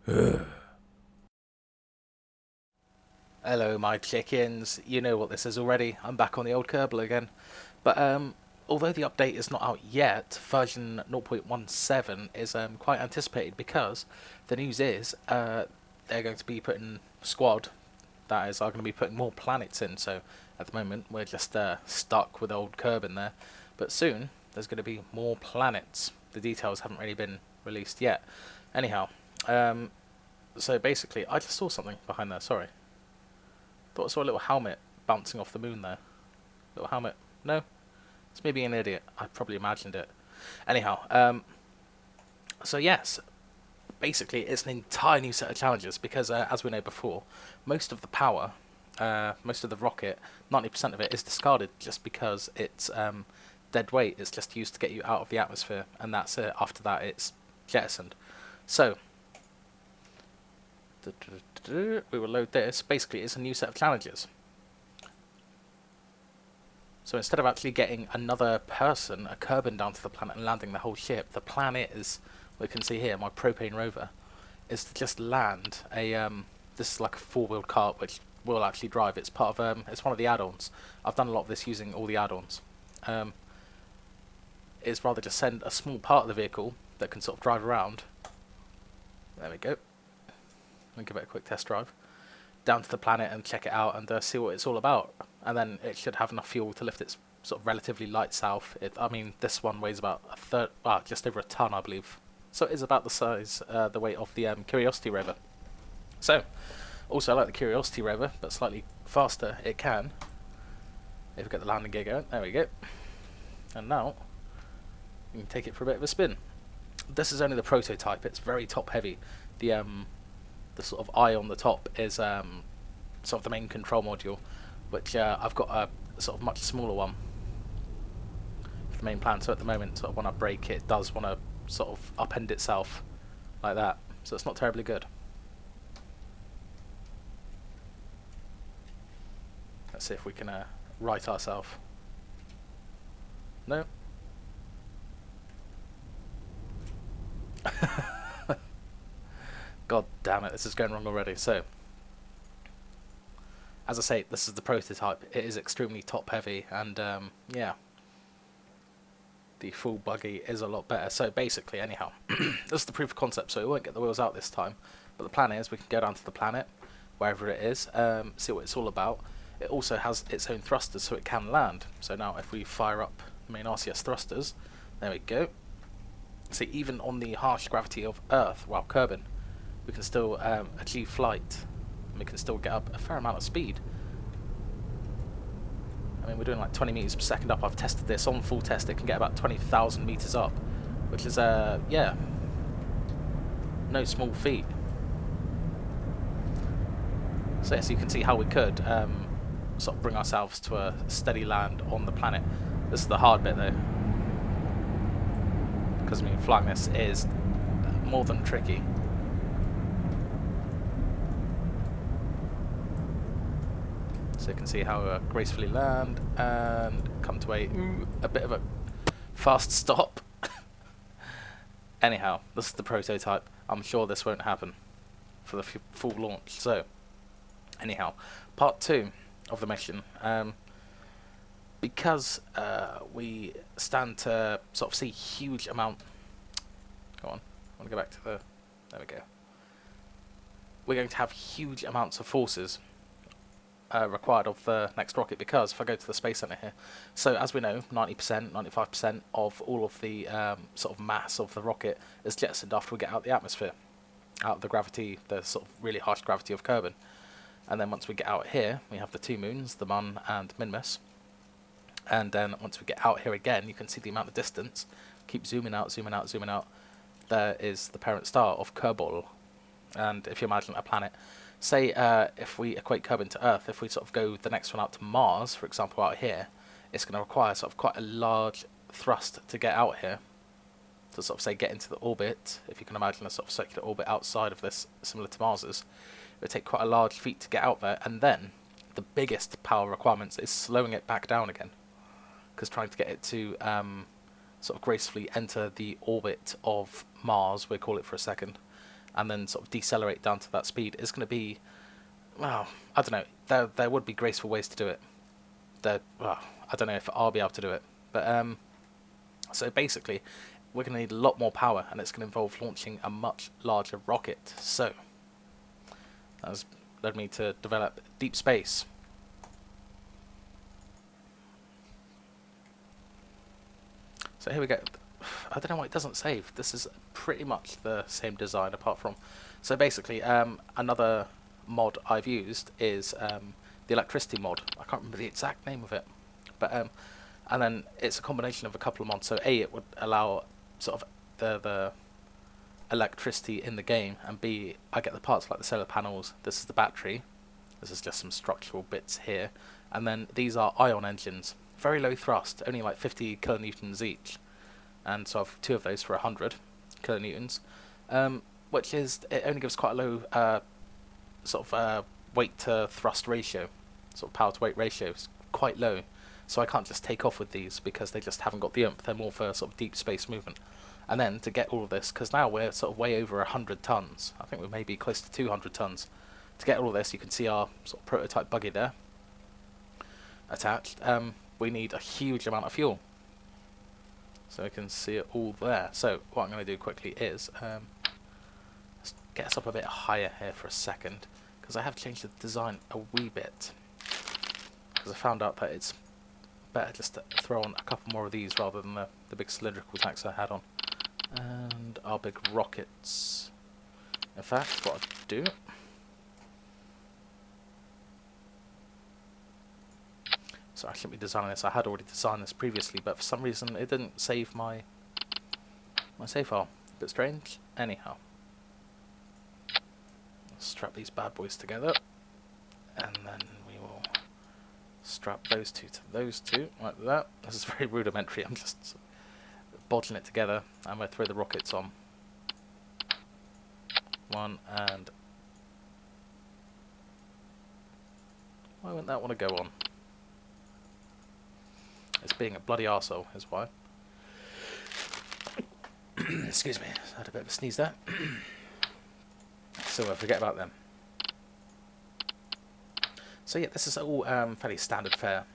Hello, my chickens. You know what this is already. I'm back on the old Kerbal again. But although the update is not out yet, version 0.17 is quite anticipated because the news is they're going to be putting squad. That is, are going to be putting more planets in. So at the moment we're just stuck with old Kerb in there. But soon there's going to be more planets. The details haven't really been released yet. Anyhow, so basically, I just saw something behind there. Sorry. Thought I saw a little helmet bouncing off the moon there. Little helmet. No? It's maybe an idiot. I probably imagined it. Anyhow, so yes, basically it's an entire new set of challenges because, as we know before, most of the power, most of the rocket, 90% of it is discarded just because it's dead weight. It's just used to get you out of the atmosphere, and that's it. After that, it's jettisoned. So, we will load this. Basically, it's a new set of challenges. So instead of actually getting another person, a Kerbin, down to the planet and landing the whole ship, the plan is, we can see here, my propane rover, is to just land a, this is like a four-wheeled cart which will actually drive. It's part of, it's one of the add-ons. I've done a lot of this using all the add-ons. Is rather just send a small part of the vehicle that can sort of drive around. There we go. I'll give it a quick test drive down to the planet and check it out and see what it's all about. And then it should have enough fuel to lift its sort of relatively light self. I mean, this one weighs about a third, just over a ton, I believe. So it is about the size, the weight of the Curiosity rover. So, also like the Curiosity rover, but slightly faster, it can. If we get the landing gear going, there we go. And now, you can take it for a bit of a spin. This is only the prototype. It's very top heavy. The sort of eye on the top is sort of the main control module, which I've got a sort of much smaller one for the main plan. So at the moment, sort of when I brake, it does want to sort of upend itself like that. So it's not terribly good. Let's see if we can right ourselves. No. God damn it, this is going wrong already. So, as I say, this is the prototype. It is extremely top heavy, and yeah, the full buggy is a lot better. So basically, anyhow, this is the proof of concept, so we won't get the wheels out this time. But the plan is we can go down to the planet, wherever it is, see what it's all about. It also has its own thrusters, so it can land. So now if we fire up the main RCS thrusters, there we go. See, even on the harsh gravity of Earth, well, Kerbin, we can still achieve flight, and we can still get up a fair amount of speed. I mean, we're doing like 20 meters per second up. I've tested this on full test. It can get about 20,000 meters up, which is, yeah, no small feat. So yes, you can see how we could sort of bring ourselves to a steady land on the planet. This is the hard bit though, because I mean, flying this is more than tricky. So you can see how we gracefully land and come to a bit of a fast stop. Anyhow, this is the prototype. I'm sure this won't happen for the full launch. So, anyhow, part 2 of the mission. Because we stand to sort of see huge amount. Go on, I want to go back to the. There we go. We're going to have huge amounts of forces required of the next rocket, because if I go to the Space Center here, so as we know, 90%, 95% of all of the sort of mass of the rocket is jettisoned after we get out the atmosphere, out of the gravity, the sort of really harsh gravity of Kerbin. And then once we get out here, we have the two moons, the Mun and Minmus. And then once we get out here again, you can see the amount of distance. Keep zooming out, zooming out, zooming out. There is the parent star of Kerbal. And if you imagine a planet, say if we equate Kerbin to Earth, if we sort of go the next one out to Mars, for example, out here, it's going to require sort of quite a large thrust to get out here, to sort of say get into the orbit. If you can imagine a sort of circular orbit outside of this, similar to Mars's, it would take quite a large feat to get out there. And then the biggest power requirements is slowing it back down again, because trying to get it to sort of gracefully enter the orbit of Mars, we'll call it for a second, and then sort of decelerate down to that speed is going to be, well, I don't know. There would be graceful ways to do it. Well, I don't know if I'll be able to do it, but so basically, we're going to need a lot more power, and it's going to involve launching a much larger rocket. So that has led me to develop deep space. So here we go. I don't know why it doesn't save. This is pretty much the same design apart from... So basically, another mod I've used is the electricity mod. I can't remember the exact name of it. But and then it's a combination of a couple of mods. So A, it would allow sort of the electricity in the game, and B, I get the parts like the solar panels. This is the battery. This is just some structural bits here. And then these are ion engines. Very low thrust, only like 50 kilonewtons each. And so I've 2 of those for 100 kilonewtons, which is, it only gives quite a low sort of weight to thrust ratio, sort of power to weight ratio. It's quite low, so I can't just take off with these because they just haven't got the oomph. They're more for sort of deep space movement. And then to get all of this, because now we're sort of way over 100 tons, I think we may be close to 200 tons. To get all of this, you can see our sort of prototype buggy there attached. We need a huge amount of fuel. So you can see it all there. So what I'm going to do quickly is let's get us up a bit higher here for a second, because I have changed the design a wee bit, because I found out that it's better just to throw on a couple more of these rather than the big cylindrical tanks I had on. And our big rockets. In fact, what I'll do... So I shouldn't be designing this. I had already designed this previously, but for some reason it didn't save my save file. A bit strange. Anyhow, let's strap these bad boys together, and then we will strap those two to those two like that. This is very rudimentary. I'm just bodging it together. I'm going to throw the rockets on. One, and why wouldn't that want to go on? It's being a bloody arsehole, is why. Excuse me, I had a bit of a sneeze there. So forget about them. So yeah, this is all fairly standard fare.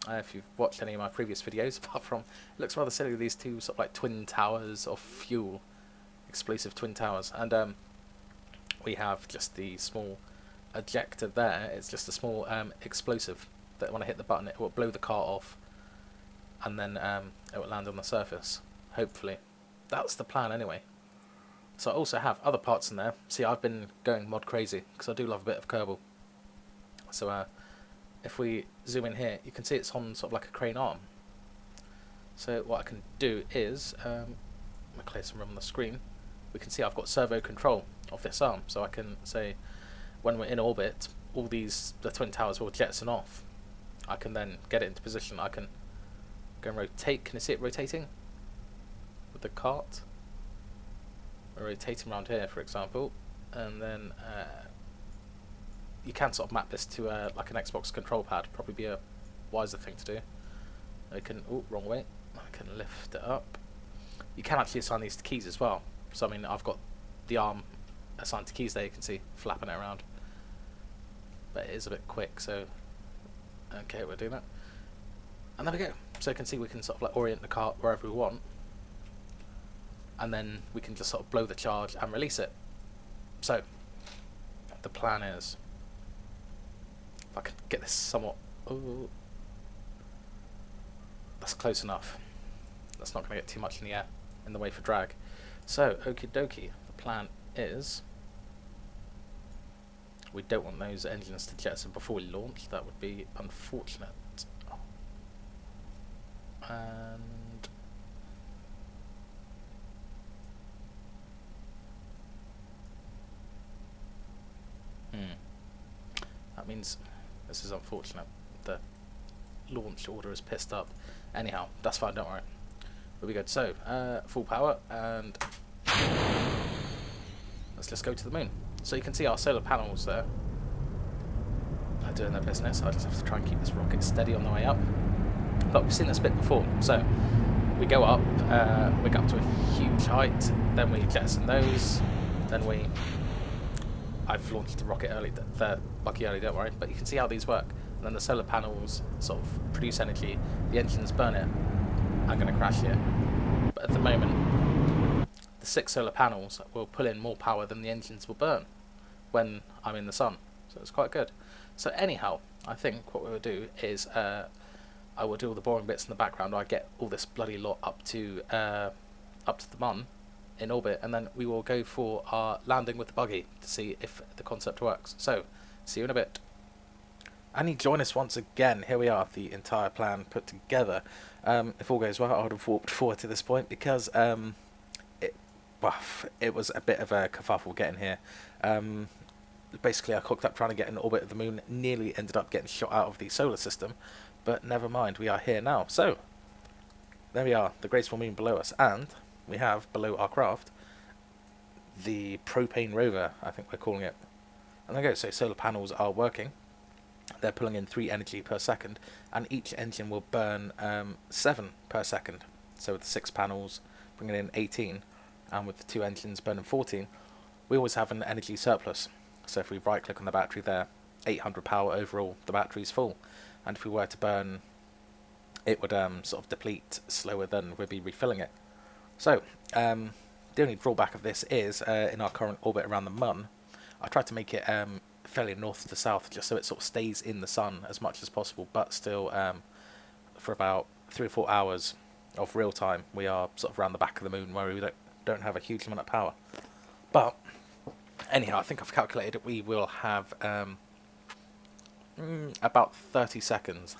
If you've watched any of my previous videos, apart from, it looks rather silly, these two sort of like twin towers of fuel, explosive twin towers. And we have just the small ejector there. It's just a small explosive that when I hit the button, it will blow the car off. And then it will land on the surface, hopefully. That's the plan anyway. So I also have other parts in there. See, I've been going mod crazy, because I do love a bit of Kerbal. So if we zoom in here, you can see it's on sort of like a crane arm. So what I can do is, I'm going to clear some room on the screen. We can see I've got servo control of this arm. So I can say, when we're in orbit, all the twin towers will jettison off. I can then get it into position. I can go and rotate. Can you see it rotating with the cart? We're rotating around here, for example, and then you can sort of map this to like an Xbox control pad. Probably be a wiser thing to do. I can, oh, wrong way. I can lift it up. You can actually assign these to keys as well. So I mean, I've got the arm assigned to keys there. You can see flapping it around, but it is a bit quick. So okay, we're doing that. And there we go. So you can see we can sort of like orient the cart wherever we want, and then we can just sort of blow the charge and release it. So the plan is, if I can get this somewhat, oh, that's close enough. That's not going to get too much in the air in the way for drag. So okie dokie. The plan is, we don't want those engines to jettison before we launch. That would be unfortunate. And that means this is unfortunate. The launch order is pissed up. Anyhow, that's fine, don't worry. We'll be good. So, full power, and let's just go to the moon. So you can see our solar panels there are doing their business. I just have to try and keep this rocket steady on the way up. But we've seen this bit before. So we go up, we go up to a huge height, then we jettison those, then I've launched the rocket early, the buggy early, don't worry, but you can see how these work. And then the solar panels sort of produce energy, the engines burn it. I'm going to crash here. But at the moment, the 6 solar panels will pull in more power than the engines will burn when I'm in the sun. So it's quite good. So anyhow, I think what we will do is I will do all the boring bits in the background. I get all this bloody lot up to the Mun in orbit, and then we will go for our landing with the buggy to see if the concept works. So, see you in a bit. And you join us once again. Here we are, the entire plan put together. If all goes well, I would have warped forward to this point because it was a bit of a kerfuffle getting here. Basically, I cocked up trying to get in orbit of the moon, nearly ended up getting shot out of the solar system, but never mind, we are here now. So, there we are, the graceful moon below us, and we have, below our craft, the propane rover, I think we're calling it. And there you go, so solar panels are working. They're pulling in 3 energy per second, and each engine will burn 7 per second. So with the 6 panels bringing in 18, and with the 2 engines burning 14, we always have an energy surplus. So if we right click on the battery there, 800 power overall, the battery's full. And if we were to burn, it would sort of deplete slower than we'd be refilling it. So, the only drawback of this is, in our current orbit around the Mun, I tried to make it fairly north to south, just so it sort of stays in the sun as much as possible, but still, for about 3 or 4 hours of real time, we are sort of around the back of the moon, where we don't have a huge amount of power. But, anyhow, I think I've calculated we will have about 40 seconds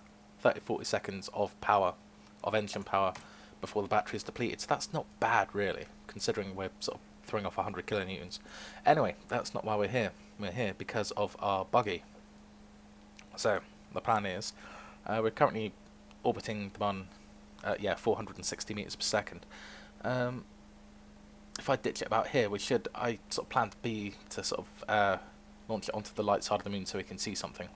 of power, of engine power, before the battery is depleted. So that's not bad, really, considering we're sort of throwing off 100 kilonewtons. Anyway, that's not why we're here. We're here because of our buggy. So, the plan is, we're currently orbiting the Mun at 460 meters per second. If I ditch it about here, I sort of plan to sort of launch it onto the light side of the moon so we can see something.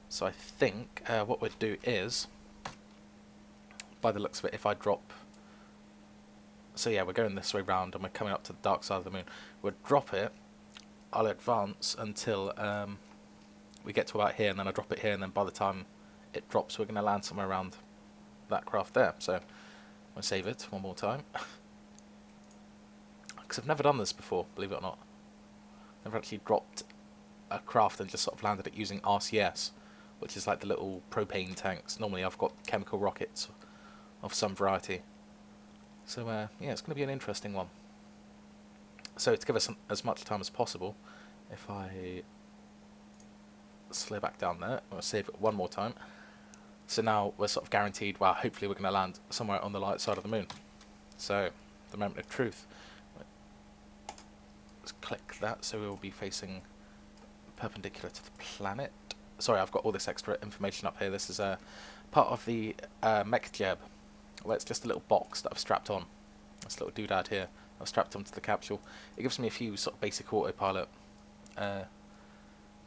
So I think what we'd do is, by the looks of it, if I drop... So yeah, we're going this way round and we're coming up to the dark side of the moon. We'll drop it, I'll advance until we get to about here, and then I'll drop it here, and then by the time it drops, we're going to land somewhere around that craft there. So I'll save it one more time. Because I've never done this before, believe it or not. Never actually dropped a craft and just sort of landed it using RCS, which is like the little propane tanks. Normally I've got chemical rockets of some variety. So yeah, it's going to be an interesting one. So to give us as much time as possible, if I slow back down there, I'll save it one more time. So now we're sort of guaranteed, well, hopefully we're going to land somewhere on the light side of the moon. So, the moment of truth. Let's click that, so we'll be facing perpendicular to the planet. Sorry, I've got all this extra information up here. This is part of the mech jeb. Well, it's just a little box that I've strapped on. This little doodad here, I've strapped onto the capsule. It gives me a few sort of basic autopilot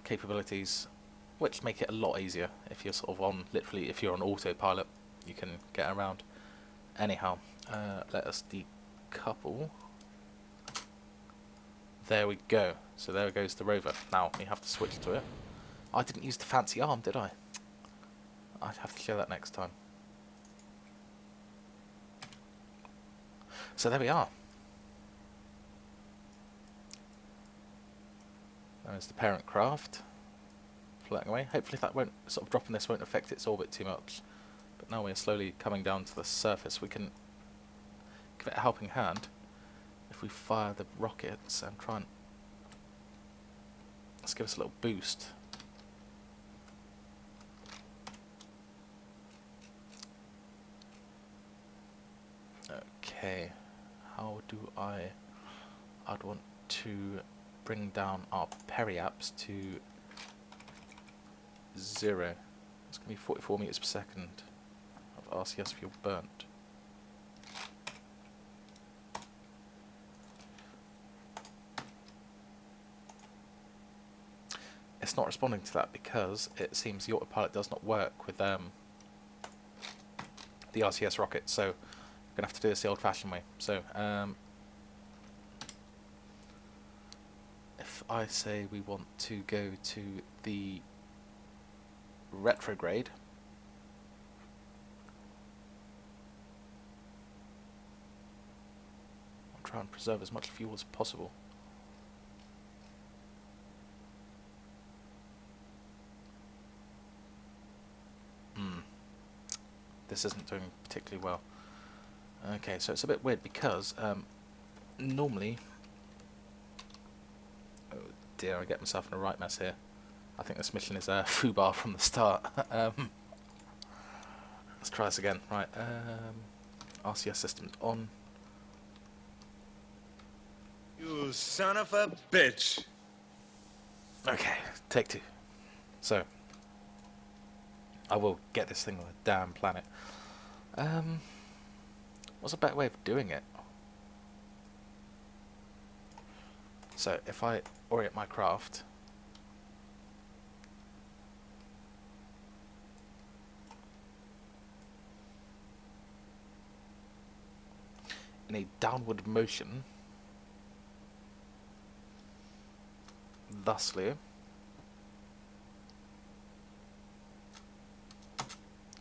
capabilities, which make it a lot easier if you're sort of on, literally, if you're on autopilot, you can get around. Anyhow, let us decouple. There we go. So there goes the rover. Now we have to switch to it. I didn't use the fancy arm, did I? I'd have to show that next time. So there we are. There's the parent craft floating away. Hopefully that won't, sort of dropping this won't affect its orbit too much. But now we're slowly coming down to the surface. We can give it a helping hand if we fire the rockets and try and... Let's give us a little boost. Okay, how do I'd want to bring down our periaps to 0. It's going to be 44 meters per second of RCS fuel burnt. It's not responding to that because it seems the autopilot does not work with the RCS rocket, so I'm going to have to do this the old-fashioned way. So, if I say we want to go to the retrograde, I'll try and preserve as much fuel as possible. This isn't doing particularly well. Okay, so it's a bit weird because normally... Oh dear, I get myself in a right mess here. I think this mission is a foobar from the start. Let's try this again. Right, RCS systems on. You son of a bitch! Okay, take 2. So, I will get this thing on a damn planet. What's a better way of doing it? So, if I orient my craft... in a downward motion, thusly,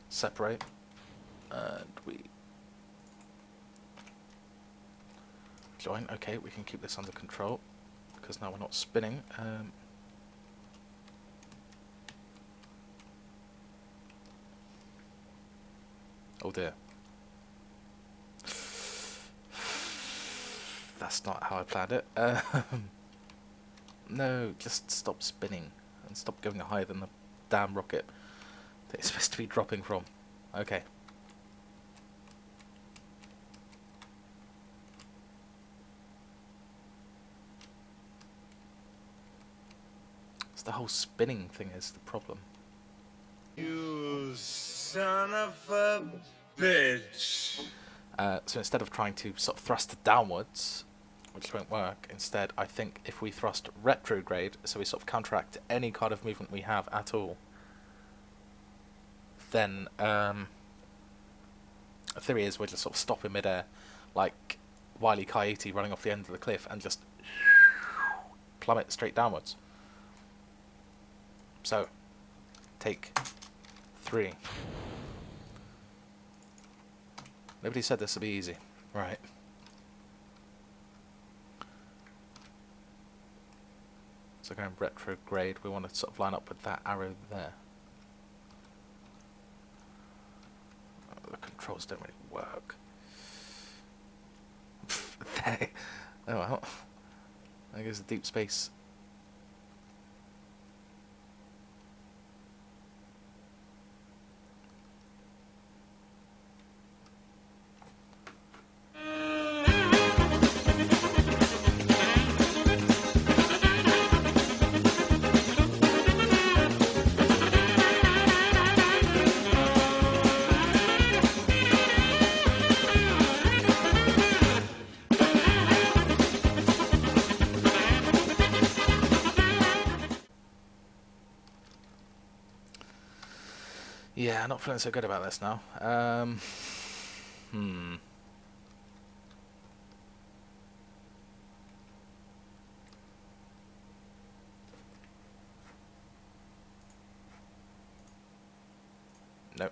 separate, and we join. Okay, we can keep this under control because now we're not spinning. Oh dear. That's not how I planned it. No, just stop spinning and stop going higher than the damn rocket that it's supposed to be dropping from. Okay. It's the whole spinning thing is the problem. You son of a bitch! So instead of trying to sort of thrust downwards, which won't work, instead I think if we thrust retrograde, so we sort of counteract any kind of movement we have at all, then the theory is we'll just sort of stop in midair, like Wile E. Coyote running off the end of the cliff, and just plummet straight downwards. So, take 3. Nobody said this would be easy. Right. So going retrograde, we want to sort of line up with that arrow there. Oh, the controls don't really work. There. Oh well. There goes the deep space. Yeah, not feeling so good about this now. Nope.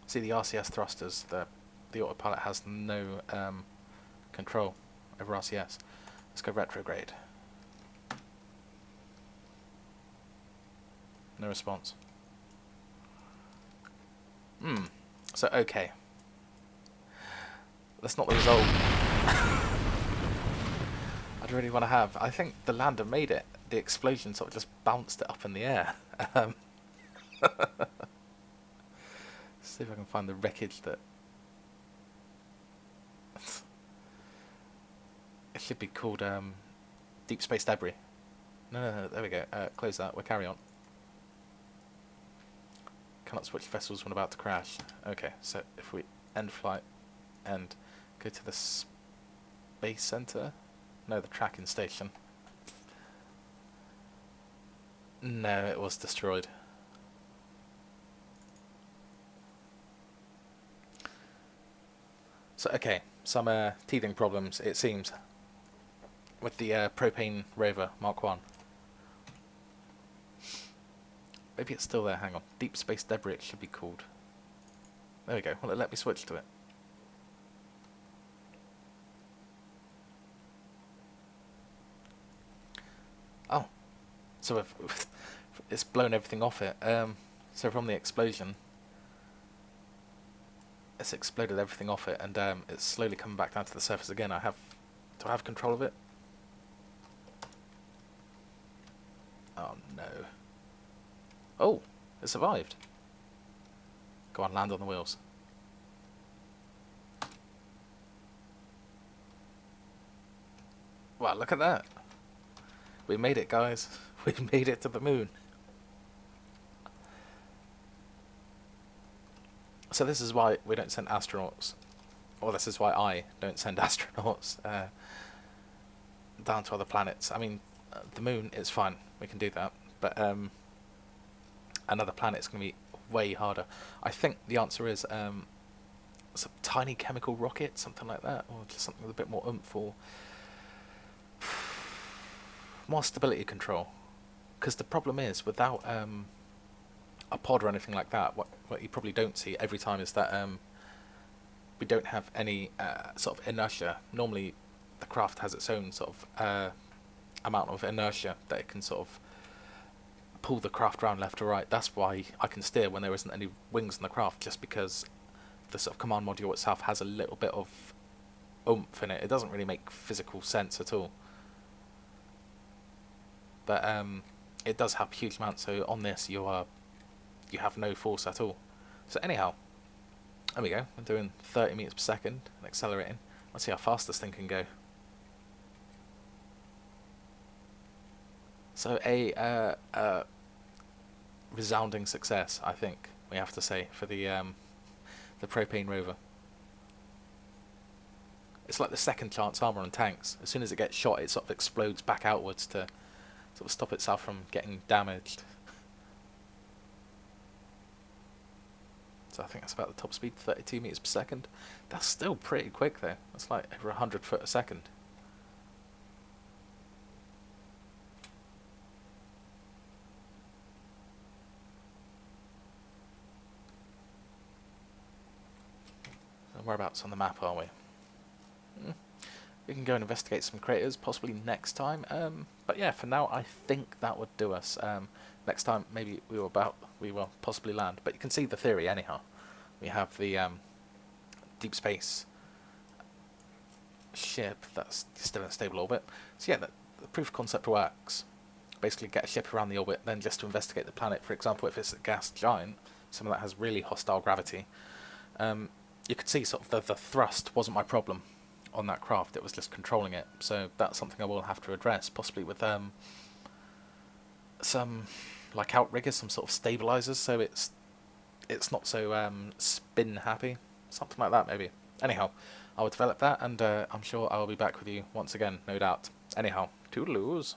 See, the RCS thrusters, the autopilot has no control over RCS. Let's go retrograde. No response. So, okay. That's not the result I'd really want to have. I think the lander made it. The explosion sort of just bounced it up in the air. See if I can find the wreckage that... It should be called deep space debris. No, there we go. Close that. We'll carry on. Cannot switch vessels when about to crash. Okay, so if we end flight and go to the space center, no, the tracking station. No, it was destroyed. So okay, some teething problems it seems. with the propane rover Mark 1. Maybe it's still there, hang on. Deep Space Debris it should be called. There we go, well let me switch to it. Oh, so it's blown everything off it. So from the explosion, it's exploded everything off it, and it's slowly coming back down to the surface again. Do I have control of it? Oh no. Oh, it survived. Go on, land on the wheels. Wow, look at that. We made it, guys. We made it to the moon. So this is why we don't send astronauts, or this is why I don't send astronauts down to other planets. I mean, the moon is fine, we can do that, but another planet is going to be way harder. I think the answer is some tiny chemical rocket, something like that, or just something with a bit more oomph, or more stability control. Because the problem is, without a pod or anything like that, what you probably don't see every time is that we don't have any sort of inertia. Normally the craft has its own sort of amount of inertia that it can sort of pull the craft around left or right. That's why I can steer when there isn't any wings in the craft, just because the sort of command module itself has a little bit of oomph in it. It doesn't really make physical sense at all, but it does have huge amounts. So on this you have no force at all. So anyhow, there we go. I'm doing 30 meters per second and accelerating. Let's see how fast this thing can go. So a resounding success, I think we have to say, for the propane rover. It's like the second chance armor on tanks. As soon as it gets shot, it sort of explodes back outwards to sort of stop itself from getting damaged. So I think that's about the top speed, 32 meters per second. That's still pretty quick though. That's like over 100 foot a second. And whereabouts on the map are we? We can go and investigate some craters, possibly next time. But yeah, for now, I think that would do us. Next time, maybe we will possibly land. But you can see the theory anyhow. We have the deep space ship that's still in a stable orbit. So yeah, the proof of concept works. Basically, get a ship around the orbit, then just to investigate the planet. For example, if it's a gas giant, something that has really hostile gravity, you could see sort of the thrust wasn't my problem on that craft. It was just controlling it. So that's something I will have to address, possibly with some like outriggers, some sort of stabilizers, so it's not so spin happy, something like that maybe. Anyhow, I will develop that, and I'm sure I will be back with you once again, no doubt. Anyhow, toodaloos.